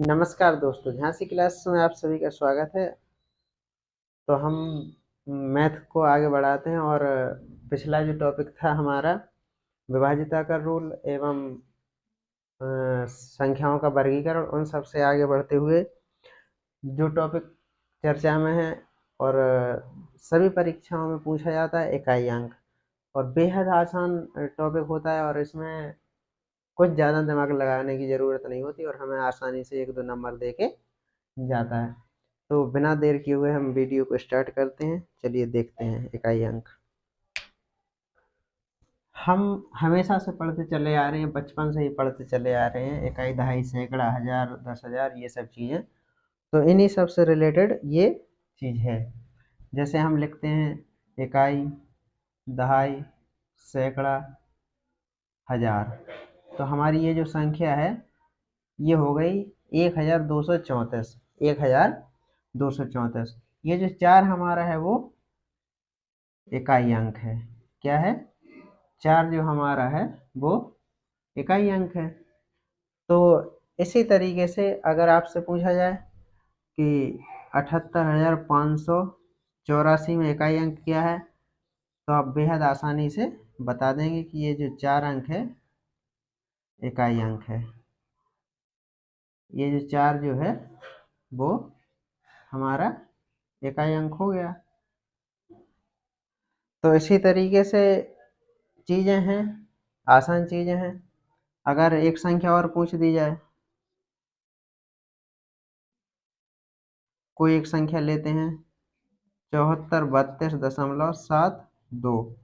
नमस्कार दोस्तों, झांसी क्लास में आप सभी का स्वागत है। तो हम मैथ को आगे बढ़ाते हैं और पिछला जो टॉपिक था हमारा विभाज्यता का रूल एवं संख्याओं का वर्गीकरण, उन सब से आगे बढ़ते हुए जो टॉपिक चर्चा में है और सभी परीक्षाओं में पूछा जाता है इकाई अंक, और बेहद आसान टॉपिक होता है और इसमें कुछ ज़्यादा दिमाग लगाने की ज़रूरत नहीं होती और हमें आसानी से 1-2 नंबर दे के जाता है। तो बिना देर किए हुए हम वीडियो को स्टार्ट करते हैं। चलिए देखते हैं इकाई अंक। हम हमेशा से पढ़ते चले आ रहे हैं, बचपन से ही पढ़ते चले आ रहे हैं, इकाई, दहाई, सैकड़ा, हजार, 10,000, ये सब चीज़ें। तो इन्हीं सब से रिलेटेड ये चीज़ है। जैसे हम लिखते हैं इकाई, दहाई, सैकड़ा, हजार। तो हमारी ये जो संख्या है ये हो गई 1234। 1234। ये जो 4 हमारा है वो इकाई अंक है। क्या है? 4 जो हमारा है वो इकाई अंक है। तो इसी तरीके से अगर आपसे पूछा जाए कि 78,584 में इकाई अंक क्या है, तो आप बेहद आसानी से बता देंगे कि ये जो 4 अंक है इकाई अंक है। ये जो 4 जो है वो हमारा इकाई अंक हो गया। तो इसी तरीके से चीज़ें हैं, आसान चीज़ें हैं। अगर एक संख्या और पूछ दी जाए, कोई एक संख्या लेते हैं 7432.72।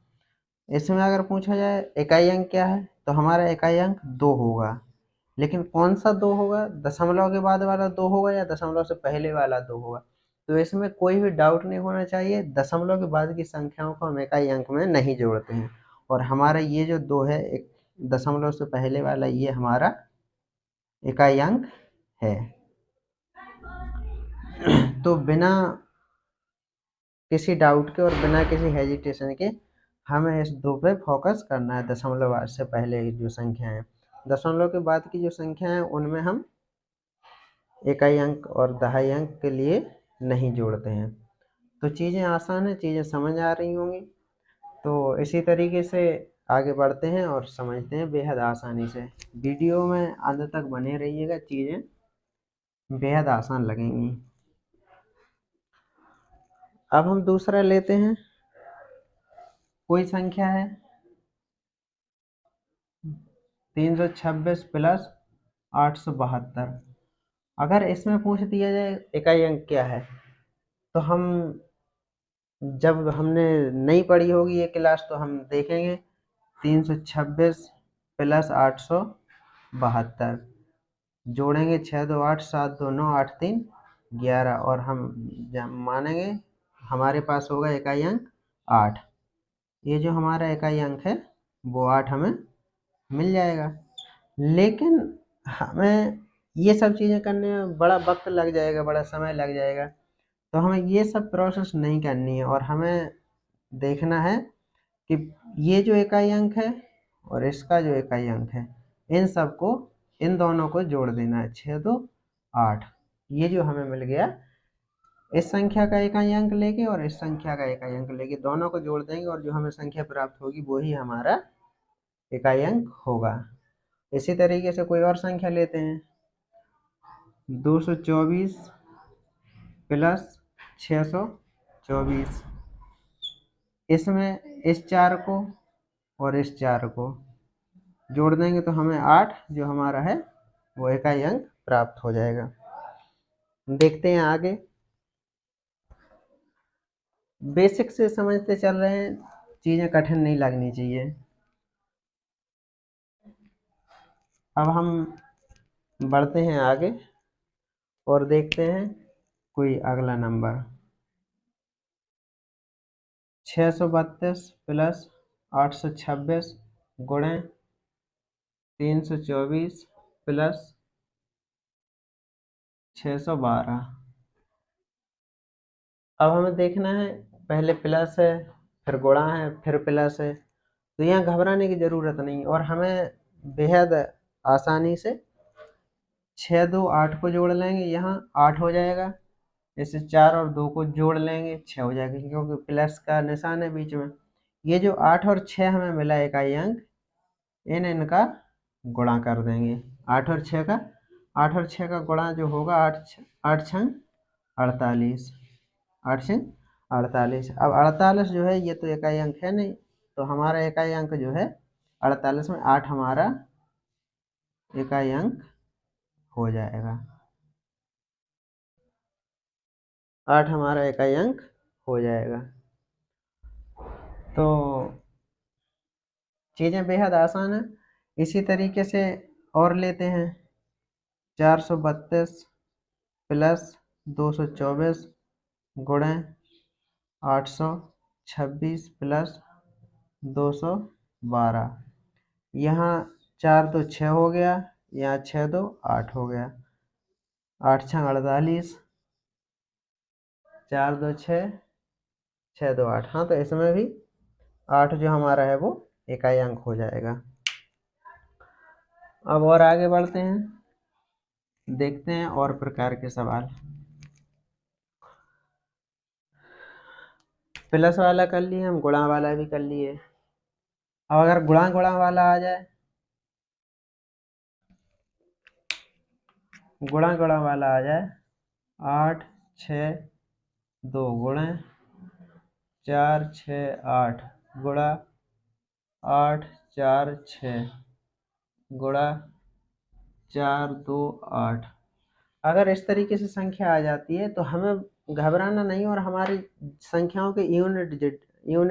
इसमें अगर पूछा जाए इकाई अंक क्या है, तो हमारा इकाई अंक 2 होगा। लेकिन कौन सा 2 होगा? दशमलव के बाद वाला 2 होगा या दशमलव से पहले वाला 2 होगा? तो इसमें कोई भी डाउट नहीं होना चाहिए। दशमलव के बाद की संख्याओं को हम इकाई अंक में नहीं जोड़ते हैं, और हमारा ये जो 2 है, एक दशमलव से पहले वाला, ये हमारा इकाई अंक है। तो बिना किसी डाउट के और बिना किसी हेजिटेशन के हमें इस 2 पे फोकस करना है। दशमलव से पहले की जो संख्या है, दशमलव के बाद की जो संख्या है उनमें हम इकाई अंक और दहाई अंक के लिए नहीं जोड़ते हैं। तो चीज़ें आसान हैं, चीज़ें समझ आ रही होंगी। तो इसी तरीके से आगे बढ़ते हैं और समझते हैं बेहद आसानी से। वीडियो में अंत तक बने रहिएगा, चीज़ें बेहद आसान लगेंगी। अब हम दूसरा लेते हैं। कोई संख्या है 326 प्लस 872। अगर इसमें पूछ दिया जाए इकाई अंक क्या है, तो हम जब हमने नहीं पढ़ी होगी ये क्लास तो हम देखेंगे 326 प्लस 872 जोड़ेंगे 6 2 8 7 2 9 8 3 11, और हम मानेंगे हमारे पास होगा इकाई अंक 8। ये जो हमारा इकाई अंक है वो 8 हमें मिल जाएगा। लेकिन हमें ये सब चीज़ें करने में बड़ा वक्त लग जाएगा, बड़ा समय लग जाएगा। तो हमें ये सब प्रोसेस नहीं करनी है, और हमें देखना है कि ये जो इकाई अंक है और इसका जो इकाई अंक है, इन सबको, इन दोनों को जोड़ देना है। 6 2 8, ये जो हमें मिल गया, इस संख्या का इकाई अंक लेके और इस संख्या का इकाई अंक लेके दोनों को जोड़ देंगे, और जो हमें संख्या प्राप्त होगी वही हमारा इकाई अंक होगा। इसी तरीके से कोई और संख्या लेते हैं 224 प्लस 624। इसमें इस 4 को और इस 4 को जोड़ देंगे तो हमें 8 जो हमारा है वो इकाई अंक प्राप्त हो जाएगा। देखते हैं आगे। बेसिक से समझते चल रहे हैं, चीज़ें कठिन नहीं लगनी चाहिए। अब हम बढ़ते हैं आगे और देखते हैं कोई अगला नंबर 632 प्लस 826 गुणे 324 प्लस 612। अब हमें देखना है, पहले प्लस है, फिर गुणा है, फिर प्लस है। तो यहाँ घबराने की ज़रूरत नहीं, और हमें बेहद आसानी से 6 2 8 को जोड़ लेंगे, यहाँ 8 हो जाएगा। जैसे 4 और 2 को जोड़ लेंगे 6 हो जाएगा, क्योंकि प्लस का निशान है बीच में। ये जो 8 और 6 हमें मिला इकाई अंक, इनका गुणा कर देंगे। 8 और 6 का 8 और 6 का गुणा जो होगा 8 छंग 48, 8 छंग 48। अब 48 जो है ये तो इकाई अंक है नहीं, तो हमारा इकाई अंक जो है 48 में 8 हमारा इकाई अंक हो जाएगा। 8 हमारा इकाई अंक हो जाएगा। तो चीज़ें बेहद आसान है। इसी तरीके से और लेते हैं। 432 प्लस 224 गुणे 826 प्लस 212। यहाँ 4 तो 6 हो गया, यहाँ 6 तो 8 हो गया। 8 छंग 48, 4 2 6, 6 2 8। हाँ, तो इसमें भी 8 जो हमारा है वो इकाई अंक हो जाएगा। अब और आगे बढ़ते हैं, देखते हैं और प्रकार के सवाल। प्लस वाला कर लिए हम, गुणा वाला भी कर लिए। अब अगर गुणा गुणा वाला आ जाए, गुणा गुणा वाला आ जाए, 8 6 2 गुणे 4 6 8 गुणा 8 4 6 गुणा 4 2 8। अगर इस तरीके से संख्या आ जाती है तो हमें घबराना नहीं, और हमारी संख्याओं के यूनिट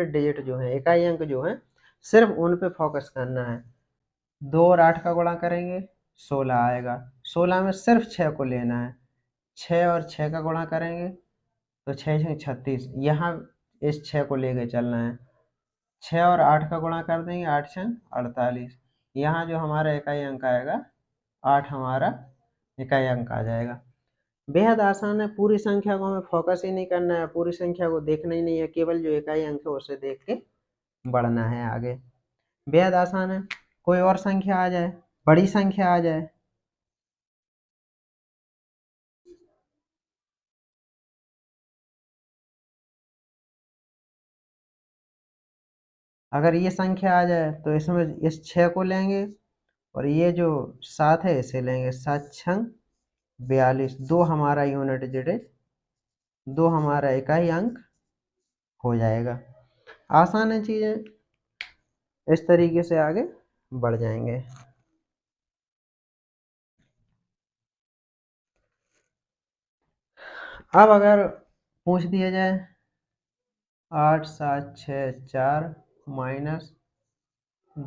डिजिट जो है, इकाई अंक जो है, सिर्फ उन पे फोकस करना है। 2 और 8 का गुणा करेंगे 16 आएगा। 16 में सिर्फ 6 को लेना है। 6 और 6 का गुणा करेंगे तो 6 6 36, यहाँ इस 6 को लेके चलना है। 6 और 8 का गुणा कर देंगे, 8 6 48। यहाँ जो हमारा इकाई अंक आएगा 8 हमारा इकाई अंक आ जाएगा। बेहद आसान है। पूरी संख्या को हमें फोकस ही नहीं करना है, पूरी संख्या को देखना ही नहीं है, केवल जो इकाई अंक है उसे देख के बढ़ना है आगे। बेहद आसान है। कोई और संख्या आ जाए, बड़ी संख्या आ जाए, अगर ये संख्या आ जाए तो इसमें इस 6 को लेंगे और ये जो 7 है इसे लेंगे। 7 छंग 42, 2 हमारा यूनिट डिजिट, 2 हमारा इकाई अंक हो जाएगा। आसान है चीज़ें, इस तरीके से आगे बढ़ जाएंगे। अब अगर पूछ दिया जाए 8 7 6 4 माइनस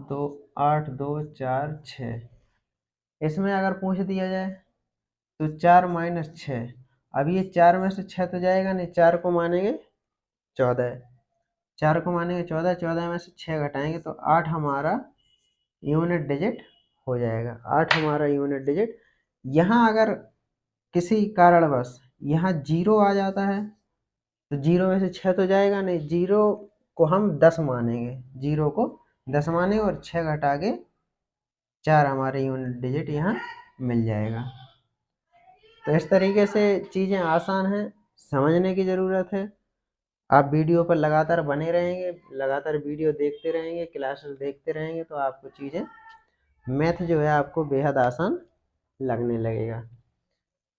2 8 2 4 6, इसमें अगर पूछ दिया जाए तो 4 माइनस 6। अब ये 4 में से 6 तो जाएगा नहीं, 4 को मानेंगे 14, 4 को मानेंगे 14, 14 में से 6 घटाएंगे तो 8 हमारा यूनिट डिजिट हो जाएगा। 8 हमारा यूनिट डिजिट। यहाँ अगर किसी कारणवश यहाँ 0 आ जाता है तो 0 में से 6 तो जाएगा नहीं, 0 को हम 10 मानेंगे, 0 को 10 मानेंगे और 6 घटा के 4 हमारे यूनिट डिजिट यहाँ मिल जाएगा। तो इस तरीके से चीज़ें आसान हैं, समझने की ज़रूरत है। आप वीडियो पर लगातार बने रहेंगे, लगातार वीडियो देखते रहेंगे, क्लासेस देखते रहेंगे, तो आपको चीज़ें, मैथ जो है आपको बेहद आसान लगने लगेगा।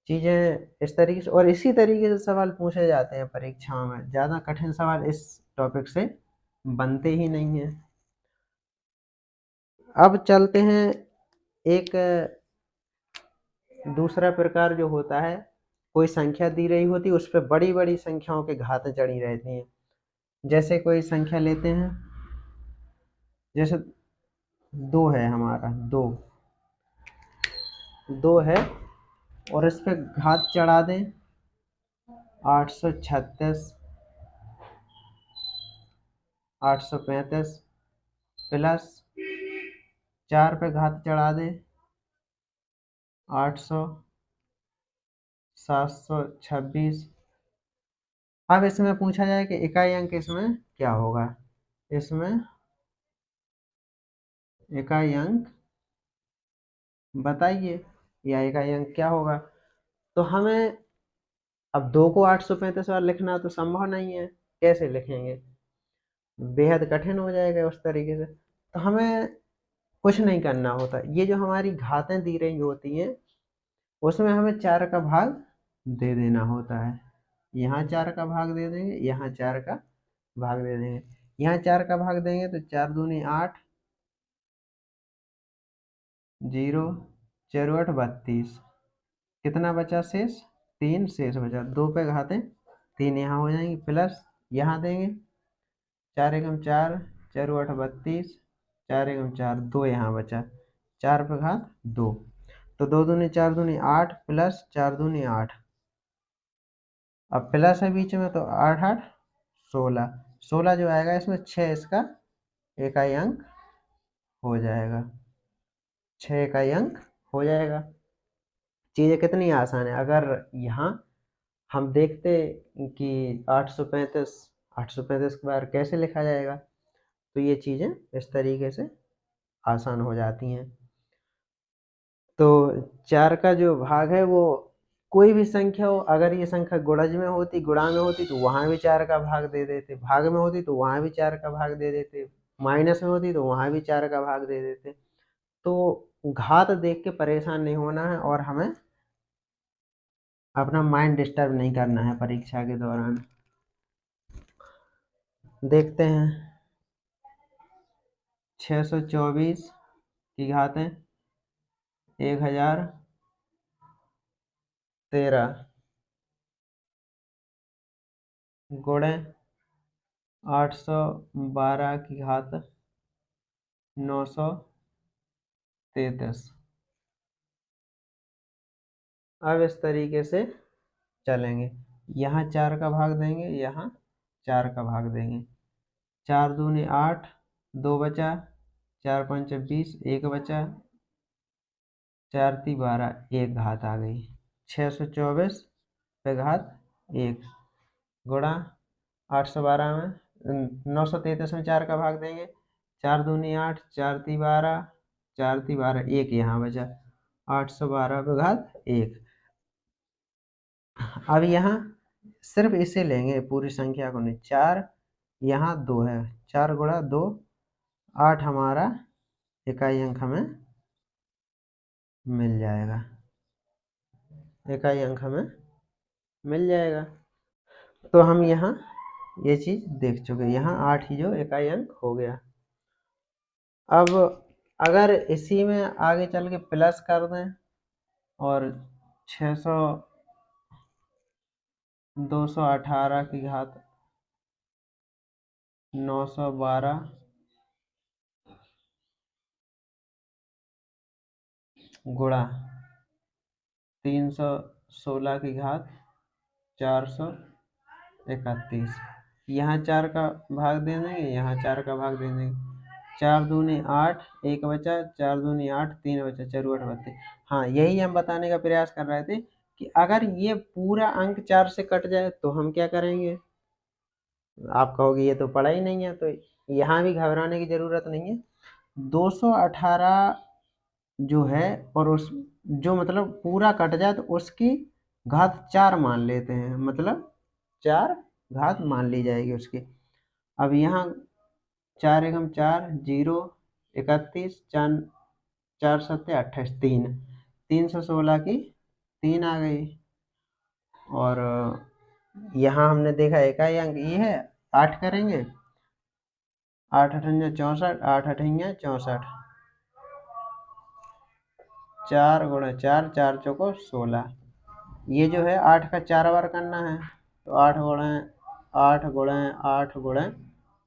चीज़ें इस तरीके से, और इसी तरीके से सवाल पूछे जाते हैं परीक्षाओं में। ज़्यादा कठिन सवाल इस टॉपिक से बनते ही नहीं हैं। अब चलते हैं, एक दूसरा प्रकार जो होता है, कोई संख्या दी रही होती है, उस पर बड़ी बड़ी संख्याओं के घातें चढ़ी रहती हैं। जैसे कोई संख्या लेते हैं, जैसे 2 है हमारा, 2 2 है और इस पर घात चढ़ा दें 836 835 प्लस 4 पे घात चढ़ा दें 800 726। अब इसमें पूछा जाए कि इकाई अंक इसमें क्या होगा। इसमें इकाई अंक बताइए। या इकाई अंक क्या होगा। तो हमें अब 2 को 835 बार लिखना तो संभव नहीं है, कैसे लिखेंगे, बेहद कठिन हो जाएगा उस तरीके से। तो हमें कुछ नहीं करना होता, ये जो हमारी घातें दी रही होती हैं उसमें हमें 4 का भाग दे देना होता है। यहाँ 4 का भाग दे देंगे, यहाँ 4 का भाग दे देंगे। यहाँ 4 का भाग देंगे तो 4 दूनी 8, 0 4 8 32, कितना बचा शेष, 3 शेष बचा, 2 पे घातें 3 यहाँ हो जाएंगी, प्लस यहाँ देंगे 4 एकम 4, 4 8 32, 4 एकम 4, 2 यहाँ बचा, 4 पे घात 2, तो 2 दूनी 4 दूनी 8 प्लस 4 दूनी 8, अब प्लस है बीच में तो 8 8 16, 16 जो आएगा इसमें 6 इसका इकाई अंक हो जाएगा, 6 इकाई अंक हो जाएगा। चीज़ें कितनी आसान है। अगर यहाँ हम देखते कि 835 के बार कैसे लिखा जाएगा, तो ये चीज़ें इस तरीके से आसान हो जाती हैं। तो 4 का जो भाग है वो कोई भी संख्या हो, अगर ये संख्या गुणज में होती, गुणा में होती तो वहाँ भी 4 का भाग दे देते, भाग में होती तो वहाँ भी 4 का भाग दे देते, माइनस में होती तो वहाँ भी 4 का भाग दे देते। तो घात देख के परेशान नहीं होना है और हमें अपना माइंड डिस्टर्ब नहीं करना है परीक्षा के दौरान। देखते हैं 624 की घातें 1013 गुणे 812 की घात 933। अब इस तरीके से चलेंगे, यहाँ 4 का भाग देंगे, यहाँ 4 का भाग देंगे, 4 दूनी 8, 2 बचा, 4 पंच 20, 1 बचा, 4 ती 12, 1 घात आ गई, 624 पे घात 1 गुणा 812 में 933 में 4 का भाग देंगे, 4 दूनी 8, 4 ती 12, 4 ती 12, 1 यहाँ बचा, 812 पे घात 1। अब यहाँ सिर्फ इसे लेंगे, पूरी संख्या को नहीं, 4 यहाँ 2 है, 4 गुणा 2 8 हमारा इकाई अंक हमें मिल जाएगा, इकाई अंक हमें मिल जाएगा। तो हम यहाँ ये चीज़ देख चुके, यहाँ 8 ही जो इकाई अंक हो गया। अब अगर इसी में आगे चल के प्लस कर दें और 600 218 की घात 912 गुणा 316 की घात 431, यहाँ 4 का भाग दे देंगे, यहाँ 4 का भाग दे देंगे, 4 दूनी 8, 1 बचा, 4 दूनी 8, 3 बचा, 4 8 32। हाँ, यही हम बताने का प्रयास कर रहे थे कि अगर ये पूरा अंक 4 से कट जाए तो हम क्या करेंगे। आप कहोगे ये तो पढ़ा ही नहीं है, तो यहाँ भी घबराने की ज़रूरत नहीं है। 218 जो है और उस जो मतलब पूरा कट जाए तो उसकी घात 4 मान लेते हैं, मतलब 4 घात मान ली जाएगी उसकी। अब यहाँ 4 एकम 4, 0 31, 4 4 सत्ते 28, 316 की 3 आ गई। और यहाँ हमने देखा इकाई अंक ये है, 8 करेंगे, 8 अठन्या 64, 8 अठन्या 64, 4 गुणा 4, 4 चौको 16। ये जो है 8 का 4 बार करना है, तो 8 गुणे 8 गुणे 8 गुणे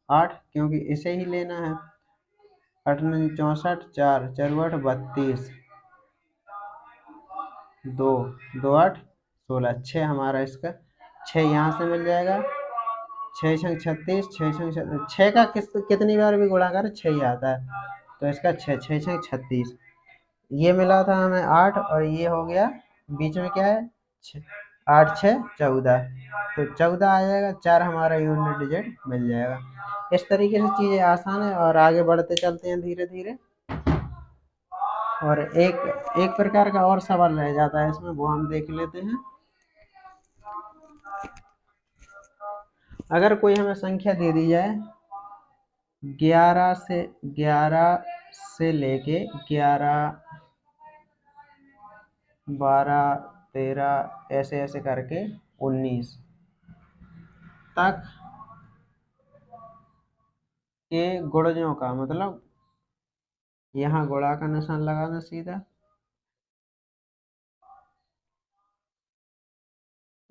8, क्योंकि इसे ही लेना है। 8 9 64, 4 4 8 32, 2 2 8 16, 6 हमारा इसका 6 यहाँ से मिल जाएगा, 6 छंग 36, 6 छंग 6 का कितनी बार भी गुणा कर 6 ही आता है, तो इसका 6 6 छंग 36। ये मिला था हमें 8 और ये हो गया बीच में क्या है 8 6 14, तो 14 आ जाएगा, 4 हमारा यूनिट डिजिट मिल जाएगा। इस तरीके से चीज़ें आसान है और आगे बढ़ते चलते हैं धीरे धीरे। और एक एक प्रकार का और सवाल रह जाता है इसमें, वो हम देख लेते हैं। अगर कोई हमें संख्या दे दी जाए 11 से लेके 11, 12, 13 ऐसे ऐसे करके 19 तक के गुणजों का, मतलब यहाँ गुणा का निशान लगाना सीधा,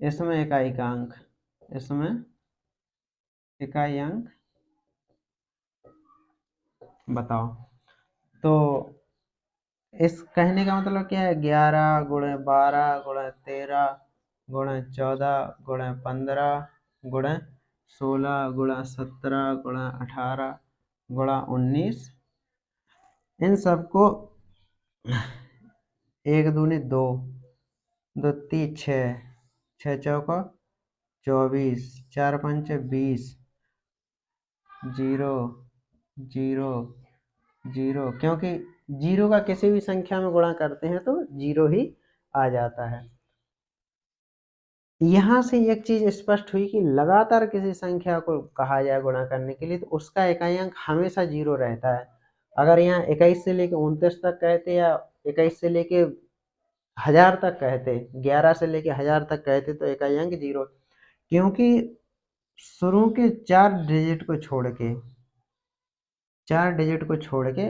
इसमें इकाई का अंक, इसमें इकाई अंक बताओ। तो इस कहने का मतलब क्या है, 11 गुणे 12 गुणे 13 गुणे 14 गुणे 15 गुणे 16 गुणा 17 गुणा 18 गुणा 19, इन सबको एक दूनी दो, दो तीन छः, छः चौका 24, 4 पंचे 20, 0 0 0, क्योंकि 0 का किसी भी संख्या में गुणा करते हैं तो 0 ही आ जाता है। यहाँ से एक चीज स्पष्ट हुई कि लगातार किसी संख्या को कहा जाए गुणा करने के लिए तो उसका इकाई अंक हमेशा 0 रहता है। अगर यहाँ 21 से लेके 29 तक कहते या 21 से लेके 1000 तक कहते, 11 से लेके 1000 तक कहते तो इकाई अंक 0, क्योंकि शुरू के 4 डिजिट को छोड़ के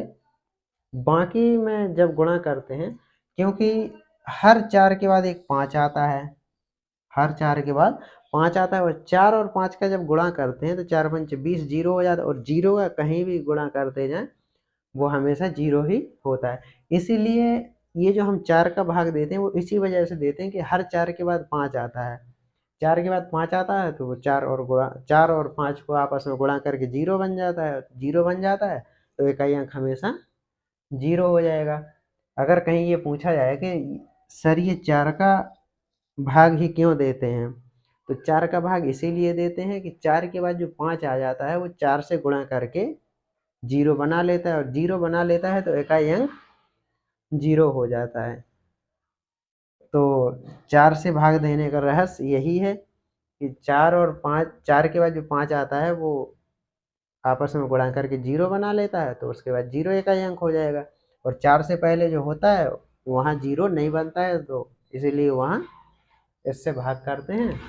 बाकी में जब गुणा करते हैं, क्योंकि हर 4 के बाद एक 5 आता है, हर 4 के बाद 5 आता है, और 4 और 5 का जब गुणा करते हैं तो 4 पंचे 20, 0 हो जाता है, और 0 का कहीं भी गुणा करते जाएं वो हमेशा 0 ही होता है। इसीलिए ये जो हम 4 का भाग देते हैं वो इसी वजह से देते हैं कि हर 4 के बाद 5 आता है, 4 के बाद 5 आता है तो वो 4 और 5 को आपस में गुणा करके 0 बन जाता है, 0 बन जाता है तो इकाई अंक हमेशा 0 हो जाएगा। अगर कहीं ये पूछा जाए कि सर ये 4 का भाग ही क्यों देते हैं, तो 4 का भाग इसीलिए देते हैं कि 4 के बाद जो 5 आ जाता है वो 4 से गुणा करके 0 बना लेता है, और 0 बना लेता है तो इकाई अंक 0 हो जाता है। तो 4 से भाग देने का रहस्य यही है कि 4 और 5, 4 के बाद जो 5 आता है वो आपस में गुणा करके 0 बना लेता है, तो उसके बाद 0 इकाई अंक हो जाएगा, और 4 से पहले जो होता है वहाँ 0 नहीं बनता है, तो इसीलिए वहाँ इससे भाग करते हैं।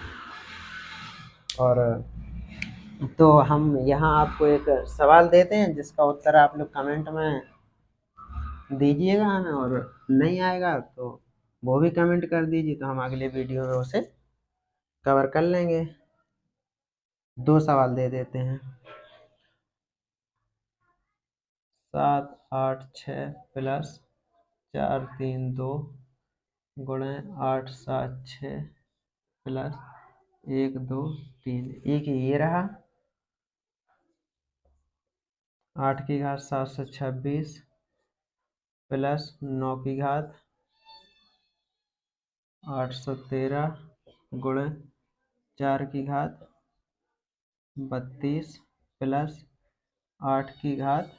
और तो हम यहाँ आपको एक सवाल देते हैं जिसका उत्तर आप लोग कमेंट में दीजिएगा हमें, और नहीं आएगा तो वो भी कमेंट कर दीजिए, तो हम अगले वीडियो में उसे कवर कर लेंगे। 2 सवाल दे देते हैं। 7 8 6 प्लस 4 3 2 गुणे 8 7 6 प्लस 1 2 3, एक ये रहा 8 की घात 726 प्लस 9 की घात 813 गुणे 4 की घात 32 प्लस 8 की घात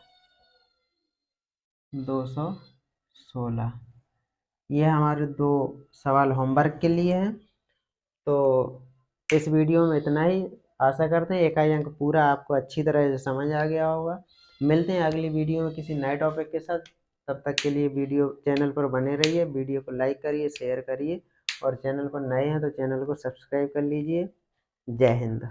216। ये हमारे 2 सवाल होमवर्क के लिए हैं। तो इस वीडियो में इतना ही। आशा करते हैं इकाई अंक पूरा आपको अच्छी तरह से समझ आ गया होगा। मिलते हैं अगली वीडियो में किसी नए टॉपिक के साथ। तब तक के लिए वीडियो चैनल पर बने रहिए, वीडियो को लाइक करिए, शेयर करिए, और चैनल पर नए हैं तो चैनल को सब्सक्राइब कर लीजिए। जय हिंद।